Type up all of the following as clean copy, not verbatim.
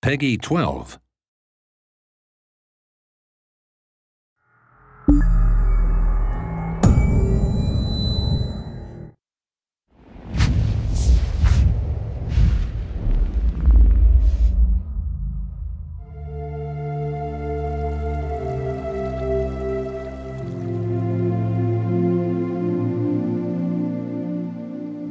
Peggy 12.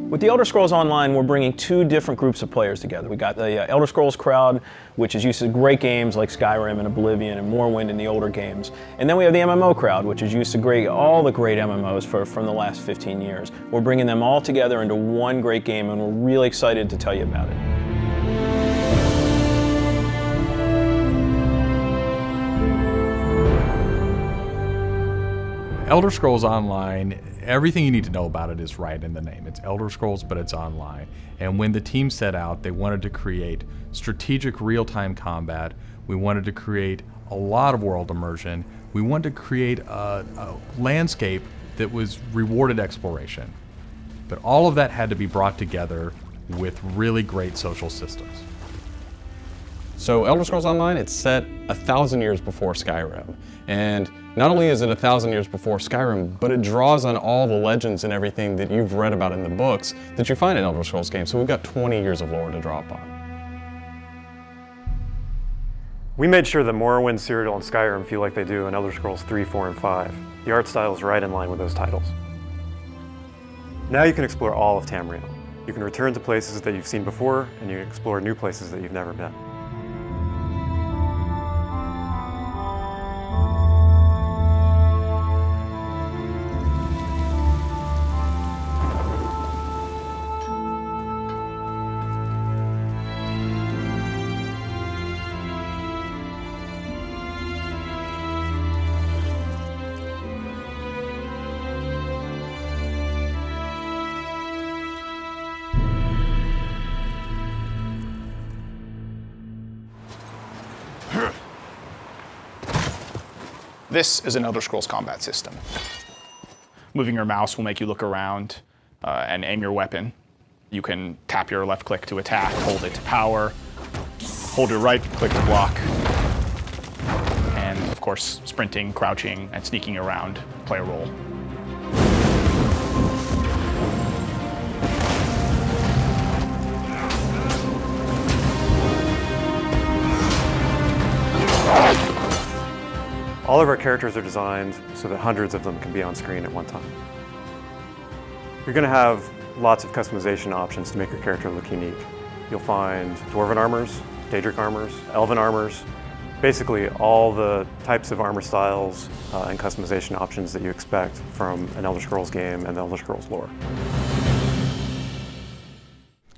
With the Elder Scrolls Online, we're bringing two different groups of players together. We got the Elder Scrolls crowd, which is used to great games like Skyrim and Oblivion and Morrowind and the older games. And then we have the MMO crowd, which is used to all the great MMOs from the last 15 years. We're bringing them all together into one great game, and we're really excited to tell you about it. Elder Scrolls Online, everything you need to know about it is right in the name. It's Elder Scrolls, but it's online. And when the team set out, they wanted to create strategic real-time combat. We wanted to create a lot of world immersion. We wanted to create a landscape that was rewarded exploration. But all of that had to be brought together with really great social systems. So Elder Scrolls Online, it's set 1,000 years before Skyrim. And not only is it 1,000 years before Skyrim, but it draws on all the legends and everything that you've read about in the books that you find in Elder Scrolls games. So we've got 20 years of lore to draw upon. We made sure that Morrowind, Cyrodiil, and Skyrim feel like they do in Elder Scrolls 3, 4, and 5. The art style is right in line with those titles. Now you can explore all of Tamriel. You can return to places that you've seen before, and you can explore new places that you've never been. This is an Elder Scrolls combat system. Moving your mouse will make you look around and aim your weapon. You can tap your left click to attack, hold it to power, hold your right click to block, and of course, sprinting, crouching, and sneaking around play a role. All of our characters are designed so that hundreds of them can be on screen at one time. You're going to have lots of customization options to make your character look unique. You'll find Dwarven armors, Daedric armors, Elven armors, basically all the types of armor styles and customization options that you expect from an Elder Scrolls game and the Elder Scrolls lore.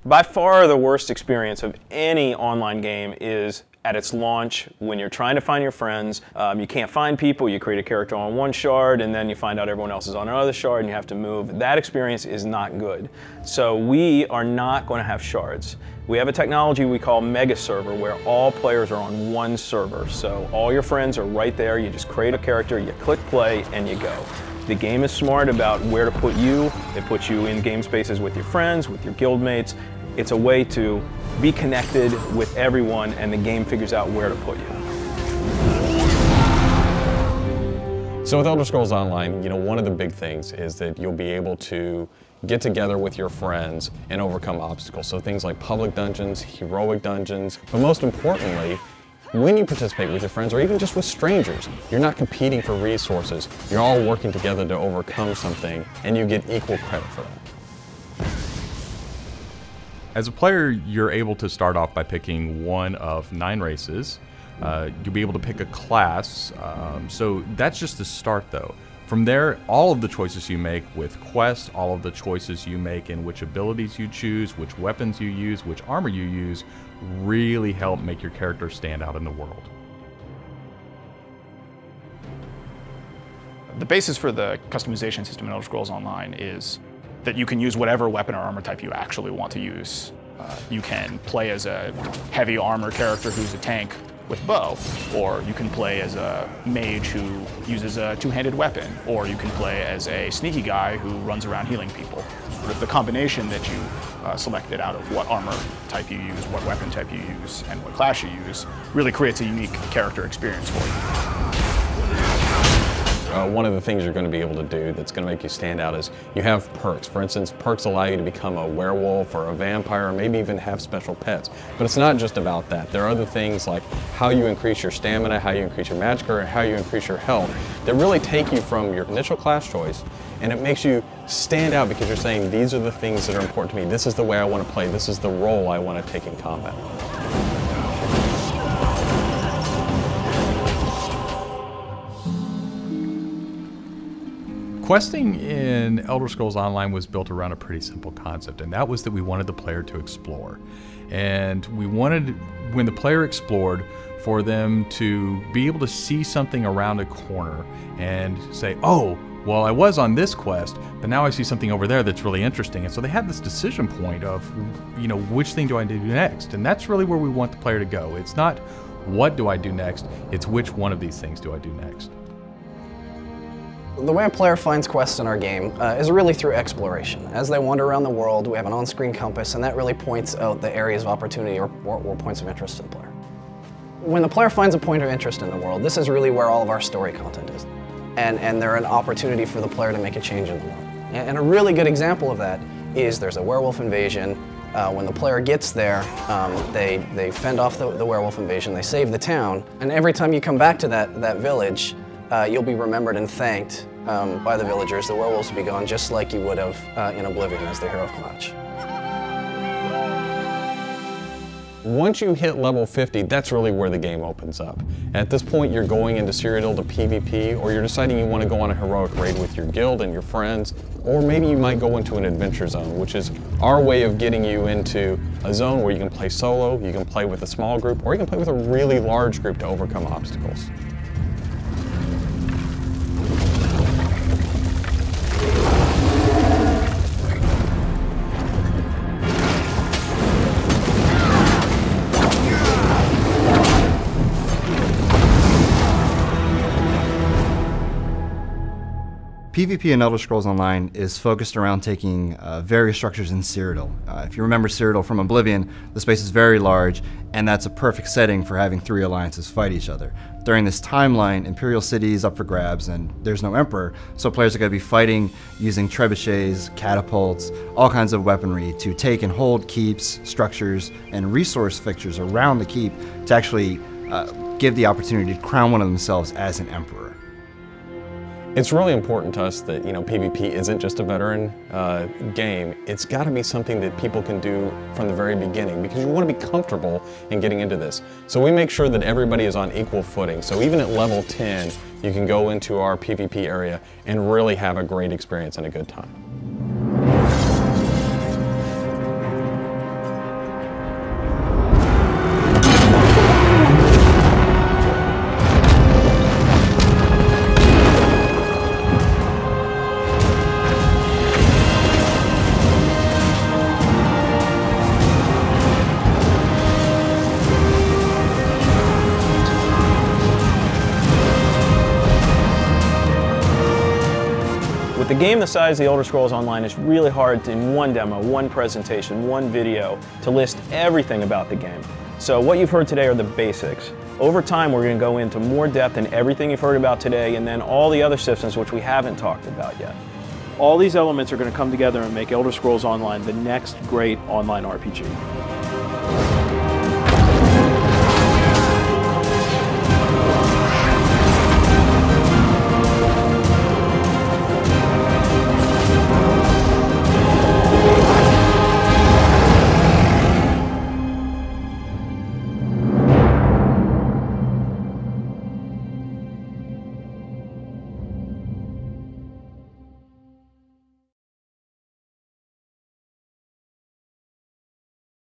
By far the worst experience of any online game is at its launch, when you're trying to find your friends, you can't find people, you create a character on one shard, and then you find out everyone else is on another shard, and you have to move. That experience is not good. So we are not going to have shards. We have a technology we call Mega Server, where all players are on one server. So all your friends are right there, you just create a character, you click play, and you go. The game is smart about where to put you. It puts you in game spaces with your friends, with your guildmates. It's a way to be connected with everyone, and the game figures out where to put you. So with Elder Scrolls Online, one of the big things is that you'll be able to get together with your friends and overcome obstacles. So things like public dungeons, heroic dungeons, but most importantly, when you participate with your friends or even just with strangers, you're not competing for resources. You're all working together to overcome something, and you get equal credit for that. As a player, you're able to start off by picking one of 9 races. You'll be able to pick a class, so that's just the start though. From there, all of the choices you make with quests, all of the choices you make in which abilities you choose, which weapons you use, which armor you use, really help make your character stand out in the world. The basis for the customization system in Elder Scrolls Online is that you can use whatever weapon or armor type you actually want to use. You can play as a heavy armor character who's a tank, with bow, or you can play as a mage who uses a two-handed weapon, or you can play as a sneaky guy who runs around healing people. Sort of the combination that you selected out of what armor type you use, what weapon type you use, and what class you use really creates a unique character experience for you. One of the things you're going to be able to do that's going to make you stand out is you have perks. For instance, perks allow you to become a werewolf or a vampire, or maybe even have special pets. But it's not just about that. There are other things like how you increase your stamina, how you increase your magic, or how you increase your health that really take you from your initial class choice, and it makes you stand out because you're saying, these are the things that are important to me. This is the way I want to play. This is the role I want to take in combat. Questing in Elder Scrolls Online was built around a pretty simple concept, and that was that we wanted the player to explore. And we wanted, when the player explored, for them to be able to see something around a corner and say, oh, well, I was on this quest, but now I see something over there that's really interesting. And so they had this decision point of, which thing do I do next? And that's really where we want the player to go. It's not what do I do next, it's which one of these things do I do next. The way a player finds quests in our game is really through exploration. As they wander around the world, we have an on-screen compass, and that really points out the areas of opportunity or points of interest to the player. When the player finds a point of interest in the world, this is really where all of our story content is. And they're an opportunity for the player to make a change in the world. And a really good example of that is there's a werewolf invasion. When the player gets there, they fend off the werewolf invasion, they save the town, and every time you come back to that village, you'll be remembered and thanked by the villagers. The werewolves will be gone just like you would have in Oblivion as the hero of Clutch. Once you hit level 50, that's really where the game opens up. At this point, you're going into Cyrodiil to PvP, or you're deciding you want to go on a heroic raid with your guild and your friends, or maybe you might go into an adventure zone, which is our way of getting you into a zone where you can play solo, you can play with a small group, or you can play with a really large group to overcome obstacles. PvP in Elder Scrolls Online is focused around taking various structures in Cyrodiil. If you remember Cyrodiil from Oblivion, the space is very large, and that's a perfect setting for having three alliances fight each other. During this timeline, Imperial City is up for grabs, and there's no Emperor, so players are going to be fighting using trebuchets, catapults, all kinds of weaponry to take and hold keeps, structures, and resource fixtures around the keep to actually give the opportunity to crown one of themselves as an Emperor. It's really important to us that PvP isn't just a veteran game. It's got to be something that people can do from the very beginning because you want to be comfortable in getting into this. So we make sure that everybody is on equal footing. So even at level 10, you can go into our PvP area and really have a great experience and a good time. With a game the size of the Elder Scrolls Online, it's really hard to, in one demo, one presentation, one video, to list everything about the game. So what you've heard today are the basics. Over time, we're going to go into more depth in everything you've heard about today, and then all the other systems which we haven't talked about yet. All these elements are going to come together and make Elder Scrolls Online the next great online RPG.